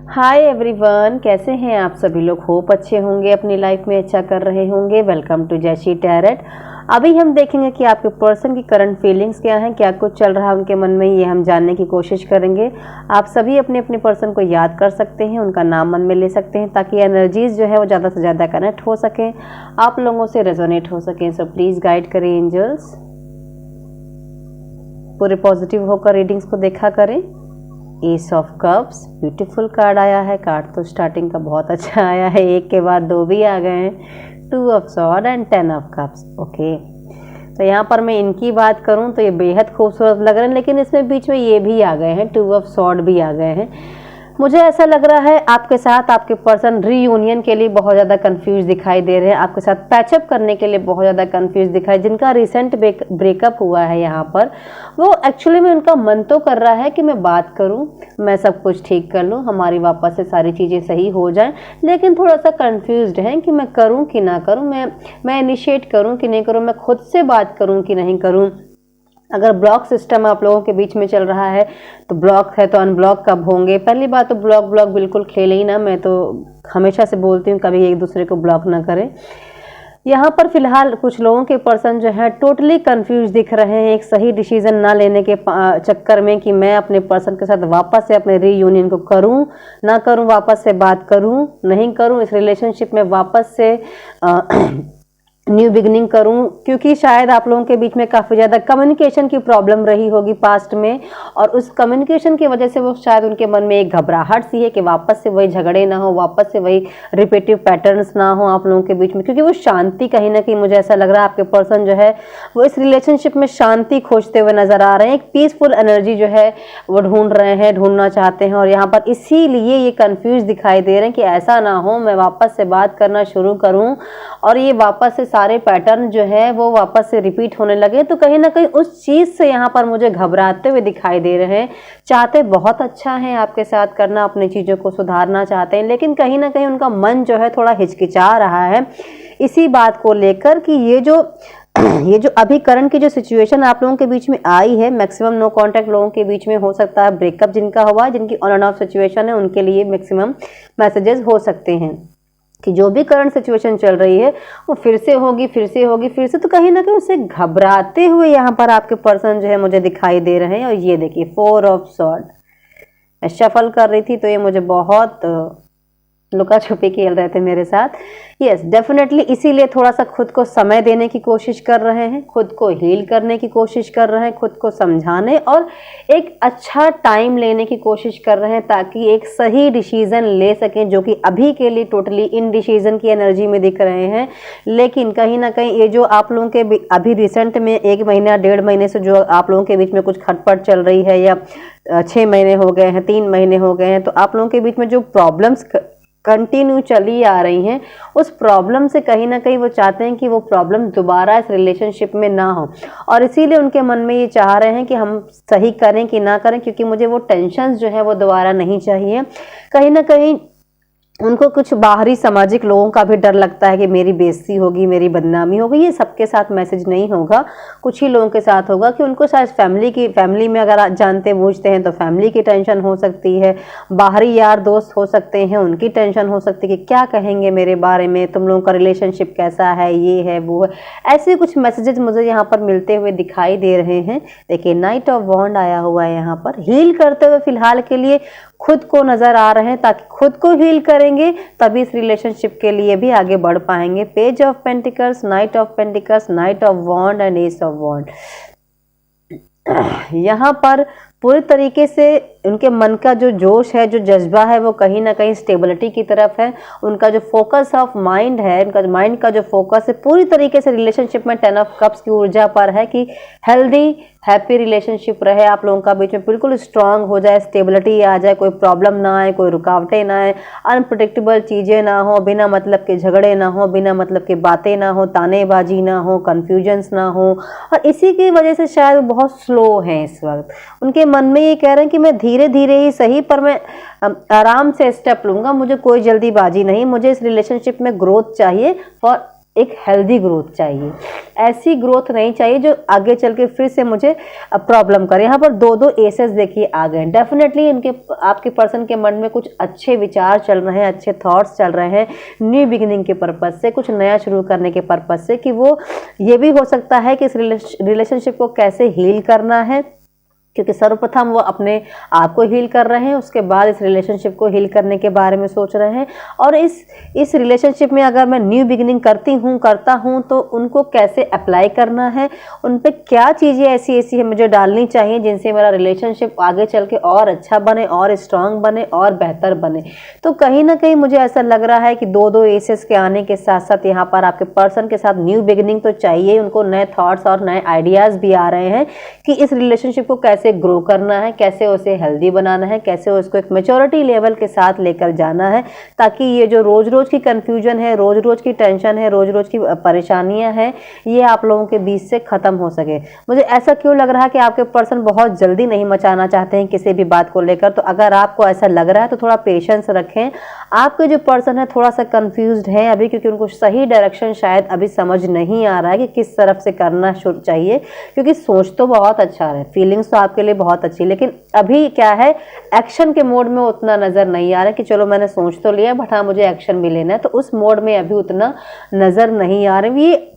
Hi everyone, कैसे हैं आप सभी लोग। होप अच्छे होंगे, अपनी लाइफ में अच्छा कर रहे होंगे। वेलकम टू जैशी टैरेट। अभी हम देखेंगे कि आपके पर्सन की करंट फीलिंग्स क्या हैं, क्या कुछ चल रहा है उनके मन में, ये हम जानने की कोशिश करेंगे। आप सभी अपने अपने पर्सन को याद कर सकते हैं, उनका नाम मन में ले सकते हैं ताकि एनर्जीज जो है वो ज़्यादा से ज़्यादा कनेक्ट हो सकें, आप लोगों से रेजोनेट हो सकें। सो प्लीज़ गाइड करें एंजल्स, पूरे पॉजिटिव होकर रीडिंग्स को देखा करें। S of cups, beautiful card आया है। कार्ड तो स्टार्टिंग का बहुत अच्छा आया है, एक के बाद दो भी आ गए हैं। 2 of sword and 10 of cups. Okay, तो यहाँ पर मैं इनकी बात करूँ तो ये बेहद खूबसूरत लग रहे हैं, लेकिन इसमें बीच में ये भी आ गए हैं, 2 ऑफ सॉर्ड भी आ गए हैं। मुझे ऐसा लग रहा है आपके साथ आपके पर्सन रीयूनियन के लिए बहुत ज़्यादा कंफ्यूज दिखाई दे रहे हैं, आपके साथ पैचअप करने के लिए बहुत ज़्यादा कंफ्यूज दिखाई। जिनका रिसेंट ब्रेकअप हुआ है यहाँ पर, वो एक्चुअली में उनका मन तो कर रहा है कि मैं बात करूँ, मैं सब कुछ ठीक कर लूँ, हमारी वापस से सारी चीज़ें सही हो जाएं, लेकिन थोड़ा सा कंफ्यूज्ड है कि मैं करूँ कि ना करूँ, मैं इनिशिएट करूँ कि नहीं करूँ, मैं खुद से बात करूँ कि नहीं करूँ। अगर ब्लॉक सिस्टम आप लोगों के बीच में चल रहा है तो ब्लॉक है तो अनब्लॉक कब होंगे। पहली बात तो ब्लॉक बिल्कुल खेले ही ना, मैं तो हमेशा से बोलती हूँ कभी एक दूसरे को ब्लॉक ना करें। यहाँ पर फिलहाल कुछ लोगों के पर्सन जो है टोटली कंफ्यूज दिख रहे हैं, एक सही डिसीजन ना लेने के चक्कर में कि मैं अपने पर्सन के साथ वापस से अपने रीयूनियन को करूं ना करूं, वापस से बात करूं नहीं करूं, इस रिलेशनशिप में वापस से न्यू बिगनिंग करूं, क्योंकि शायद आप लोगों के बीच में काफ़ी ज़्यादा कम्युनिकेशन की प्रॉब्लम रही होगी पास्ट में, और उस कम्युनिकेशन की वजह से वो शायद उनके मन में एक घबराहट सी है कि वापस से वही झगड़े ना हो, वापस से वही रिपीटिव पैटर्न्स ना हो आप लोगों के बीच में, क्योंकि वो शांति कहीं ना कहीं मुझे ऐसा लग रहा है आपके पर्सन जो है वो इस रिलेशनशिप में शांति खोजते हुए नजर आ रहे हैं। एक पीसफुल एनर्जी जो है वो ढूंढ रहे हैं, ढूंढना चाहते हैं, और यहाँ पर इसीलिए ये कंफ्यूज दिखाई दे रहे हैं कि ऐसा ना हो मैं वापस से बात करना शुरू करूँ और ये वापस से सारे पैटर्न जो है वो वापस से रिपीट होने लगे। तो कहीं ना कहीं उस चीज़ से यहाँ पर मुझे घबराते हुए दिखाई दे रहे हैं। चाहते बहुत अच्छा है आपके साथ करना, अपनी चीज़ों को सुधारना चाहते हैं, लेकिन कहीं ना कहीं उनका मन जो है थोड़ा हिचकिचा रहा है इसी बात को लेकर कि ये जो अभी करंट की जो सिचुएशन आप लोगों के बीच में आई है, मैक्सिमम नो कांटेक्ट लोगों के बीच में हो सकता है, ब्रेकअप जिनका हुआ है, जिनकी ऑन एंड ऑफ सिचुएशन है, उनके लिए मैक्सिमम मैसेजेस हो सकते हैं कि जो भी करंट सिचुएशन चल रही है वो फिर से होगी, तो कहीं ना कहीं उससे घबराते हुए यहाँ पर आपके पर्सन जो है मुझे दिखाई दे रहे हैं। और ये देखिए 4 ऑफ सॉर्ड, मैं शफल कर रही थी तो ये मुझे बहुत लुका छुपी खेल रहे थे मेरे साथ। यस, डेफिनेटली इसीलिए थोड़ा सा खुद को समय देने की कोशिश कर रहे हैं, खुद को हील करने की कोशिश कर रहे हैं, खुद को समझाने और एक अच्छा टाइम लेने की कोशिश कर रहे हैं ताकि एक सही डिसीजन ले सकें, जो कि अभी के लिए टोटली इनडिसीजन की एनर्जी में दिख रहे हैं। लेकिन कहीं ना कहीं ये जो आप लोगों के अभी रिसेंट में 1 महीना 1.5 महीने से जो आप लोगों के बीच में कुछ खटपट चल रही है, या 6 महीने हो गए हैं, 3 महीने हो गए हैं, तो आप लोगों के बीच में जो प्रॉब्लम्स कंटिन्यू चली आ रही हैं, उस प्रॉब्लम से कहीं ना कहीं वो चाहते हैं कि वो प्रॉब्लम दोबारा इस रिलेशनशिप में ना हो, और इसीलिए उनके मन में ये चाह रहे हैं कि हम सही करें कि ना करें, क्योंकि मुझे वो टेंशन्स जो है वो दोबारा नहीं चाहिए। कहीं ना कहीं उनको कुछ बाहरी सामाजिक लोगों का भी डर लगता है कि मेरी बेइज्जती होगी, मेरी बदनामी होगी। ये सबके साथ मैसेज नहीं होगा, कुछ ही लोगों के साथ होगा कि उनको शायद फैमिली में अगर जानते बूझते हैं तो फैमिली की टेंशन हो सकती है, बाहरी यार दोस्त हो सकते हैं, उनकी टेंशन हो सकती है कि क्या कहेंगे मेरे बारे में, तुम लोगों का रिलेशनशिप कैसा है, ये है वो है। ऐसे कुछ मैसेजेस मुझे यहाँ पर मिलते हुए दिखाई दे रहे हैं। देखिए नाइट ऑफ वॉन्ड आया हुआ है यहाँ पर। हील करते हुए फिलहाल के लिए खुद को नजर आ रहे हैं, ताकि खुद को हील करेंगे तभी इस रिलेशनशिप के लिए भी आगे बढ़ पाएंगे। Page of pentacles, knight of pentacles, knight of wands and ace of wands. यहाँ पर पूरी तरीके से उनके मन का जो जोश है, जो जज्बा है, वो कहीं ना कहीं स्टेबिलिटी की तरफ है। उनका जो फोकस ऑफ माइंड है, उनका माइंड का जो फोकस है पूरी तरीके से रिलेशनशिप में 10 ऑफ कप्स की ऊर्जा पर है कि हेल्दी हैप्पी रिलेशनशिप रहे आप लोगों का बीच में, बिल्कुल स्ट्रांग हो जाए, स्टेबिलिटी आ जाए, कोई प्रॉब्लम ना आए, कोई रुकावटें ना आए, अनप्रडिक्टेबल चीज़ें ना हो, बिना मतलब के झगड़े ना हो, बिना मतलब के बातें ना हो, तानेबाजी ना हो, कन्फ्यूजन्स ना हो। और इसी की वजह से शायद वो बहुत स्लो हैं इस वक्त। उनके मन में ये कह रहे हैं कि मैं धीरे धीरे ही सही, पर मैं आराम से स्टेप लूँगा, मुझे कोई जल्दीबाजी नहीं, मुझे इस रिलेशनशिप में ग्रोथ चाहिए फॉर एक हेल्दी ग्रोथ चाहिए, ऐसी ग्रोथ नहीं चाहिए जो आगे चल के फिर से मुझे प्रॉब्लम करे। यहाँ पर दो दो एसेस देखिए आ गए। डेफिनेटली इनके आपके पर्सन के मन में कुछ अच्छे विचार चल रहे हैं, अच्छे थॉट्स चल रहे हैं न्यू बिगिनिंग के पर्पज से, कुछ नया शुरू करने के पर्पज से, कि वो ये भी हो सकता है कि इस रिलेशनशिप को कैसे हील करना है, क्योंकि सर्वप्रथम वो अपने आप को हील कर रहे हैं, उसके बाद इस रिलेशनशिप को हील करने के बारे में सोच रहे हैं। और इस रिलेशनशिप में अगर मैं न्यू बिगिनिंग करता हूं तो उनको कैसे अप्लाई करना है, उन पे क्या चीज़ें ऐसी है मुझे डालनी चाहिए जिनसे मेरा रिलेशनशिप आगे चल के और अच्छा बने, और स्ट्रांग बने, और बेहतर बने। तो कहीं ना कहीं मुझे ऐसा लग रहा है कि दो एसेस के आने के साथ साथ यहाँ पर आपके पर्सन के साथ न्यू बिगिनिंग तो चाहिए, उनको नए थॉट्स और नए आइडियाज़ भी आ रहे हैं कि इस रिलेशनशिप को कैसे ग्रो करना है, कैसे उसे हेल्दी बनाना है, कैसे उसको एक मैच्योरिटी लेवल के साथ लेकर जाना है, ताकि ये जो रोज रोज की कंफ्यूजन है, रोज रोज की टेंशन है, रोज रोज की परेशानियां हैं, ये आप लोगों के बीच से खत्म हो सके। मुझे ऐसा क्यों लग रहा है कि आपके पर्सन बहुत जल्दी नहीं मचाना चाहते हैं किसी भी बात को लेकर। तो अगर आपको ऐसा लग रहा है तो थोड़ा पेशेंस रखें। आपके जो पर्सन है थोड़ा सा कंफ्यूज्ड है अभी, क्योंकि उनको सही डायरेक्शन शायद अभी समझ नहीं आ रहा है कि किस तरफ से करना चाहिए, क्योंकि सोच तो बहुत अच्छा है, फीलिंग्स तो आपके लिए बहुत अच्छी, लेकिन अभी क्या है, एक्शन के मोड में उतना नजर नहीं आ रहा है कि चलो मैंने सोच तो लिया बट हाँ मुझे एक्शन भी लेना है, तो उस मोड में अभी उतना नजर नहीं आ रहा है। ये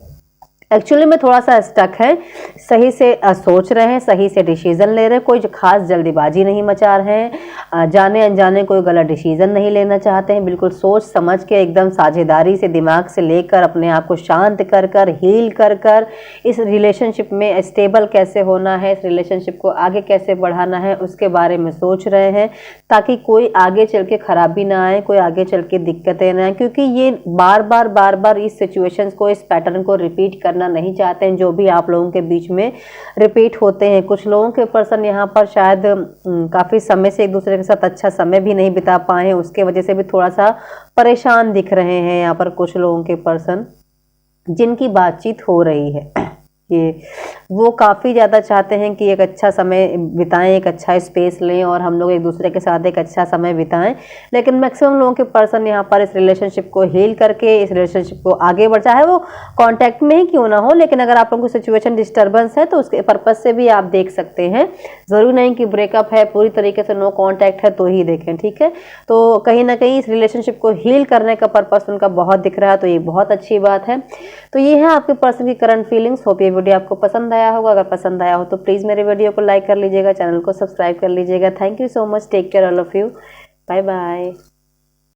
एक्चुअली में थोड़ा सा स्टक है, सही से सोच रहे हैं, सही से डिसीजन ले रहे हैं, कोई खास जल्दीबाजी नहीं मचा रहे हैं, जाने अनजाने कोई गलत डिसीजन नहीं लेना चाहते हैं, बिल्कुल सोच समझ के एकदम साझेदारी से दिमाग से लेकर अपने आप को शांत कर कर हील कर कर इस रिलेशनशिप में स्टेबल कैसे होना है, इस रिलेशनशिप को आगे कैसे बढ़ाना है उसके बारे में सोच रहे हैं, ताकि कोई आगे चल के खराबी ना आए, कोई आगे चल के दिक्कतें ना आए, क्योंकि ये बार बार इस सिचुएशंस को, इस पैटर्न को रिपीट करना नहीं चाहते हैं जो भी आप लोगों के बीच में रिपीट होते हैं। कुछ लोगों के पर्सन यहाँ पर शायद काफी समय से एक दूसरे के साथ अच्छा समय भी नहीं बिता पाए हैं, उसके वजह से भी थोड़ा सा परेशान दिख रहे हैं यहाँ पर कुछ लोगों के पर्सन जिनकी बातचीत हो रही है। कि वो काफ़ी ज़्यादा चाहते हैं कि एक अच्छा समय बिताएं, एक अच्छा स्पेस लें और हम लोग एक दूसरे के साथ एक अच्छा समय बिताएं, लेकिन मैक्सिमम लोगों के पर्सन यहाँ पर इस रिलेशनशिप को हील करके इस रिलेशनशिप को आगे बढ़, चाहे वो कांटेक्ट में ही क्यों ना हो, लेकिन अगर आप लोगों को सिचुएशन डिस्टर्बेंस है तो उसके पर्पज से भी आप देख सकते हैं। ज़रूरी नहीं कि ब्रेकअप है, पूरी तरीके से नो कॉन्टैक्ट है तो ही देखें, ठीक है। तो कहीं ना कहीं इस रिलेशनशिप को हील करने का पर्पज उनका बहुत दिख रहा है, तो ये बहुत अच्छी बात है। तो ये है आपके पर्सन की करंट फीलिंग्स। होप ये वीडियो आपको पसंद आया होगा। अगर पसंद आया हो तो प्लीज़ मेरे वीडियो को लाइक कर लीजिएगा, चैनल को सब्सक्राइब कर लीजिएगा। Thank you so much, take care all of you, bye bye.